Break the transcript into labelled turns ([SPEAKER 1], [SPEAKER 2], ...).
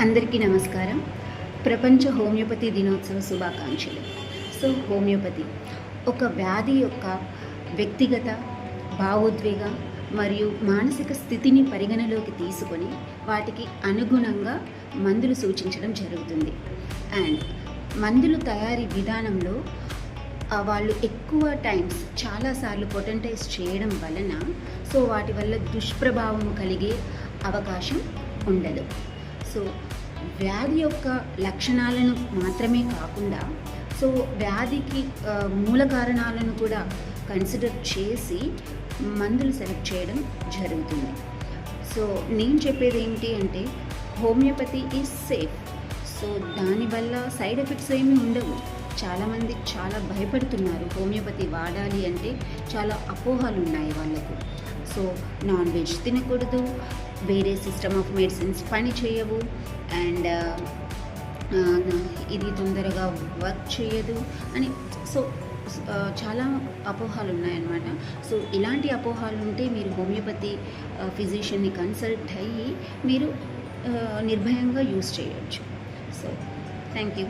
[SPEAKER 1] అందరికీ నమస్కారం. ప్రపంచ హోమియోపతి దినోత్సవ శుభాకాంక్షలు. సో హోమియోపతి ఒక వ్యాధి యొక్క వ్యక్తిగత, భావోద్వేగ మరియు మానసిక స్థితిని పరిగణలోకి తీసుకొని వాటికి అనుగుణంగా మందులు సూచించడం జరుగుతుంది. అండ్ మందులు తయారీ విధానంలో వాళ్ళు ఎక్కువ టైమ్స్ చాలాసార్లు పొటెంటైజ్ చేయడం వలన సో వాటి వల్ల దుష్ప్రభావం కలిగే అవకాశం ఉండదు. సో వ్యాధి యొక్క లక్షణాలను మాత్రమే కాకుండా సో వ్యాధికి మూల కారణాలను కూడా కన్సిడర్ చేసి మందులు సెలెక్ట్ చేయడం జరుగుతుంది. సో నేను చెప్పేది ఏంటి అంటే హోమియోపతి ఈజ్ సేఫ్. సో దానివల్ల సైడ్ ఎఫెక్ట్స్ ఏమీ ఉండవు. చాలామంది చాలా భయపడుతున్నారు హోమియోపతి వాడాలి అంటే, చాలా అపోహలు ఉన్నాయి వాళ్ళకు. సో నాన్ వెజ్ తినకూడదు, వేరే సిస్టమ్ ఆఫ్ మెడిసిన్స్ పని చేయవు, అండ్ ఇది తొందరగా వర్క్ చేయదు అని సో చాలా అపోహలు ఉన్నాయన్నమాట. సో ఇలాంటి అపోహలు ఉంటే మీరు హోమియోపతి ఫిజిషియన్ని కన్సల్ట్ అయ్యి మీరు నిర్భయంగా యూస్ చేయొచ్చు. So thank you.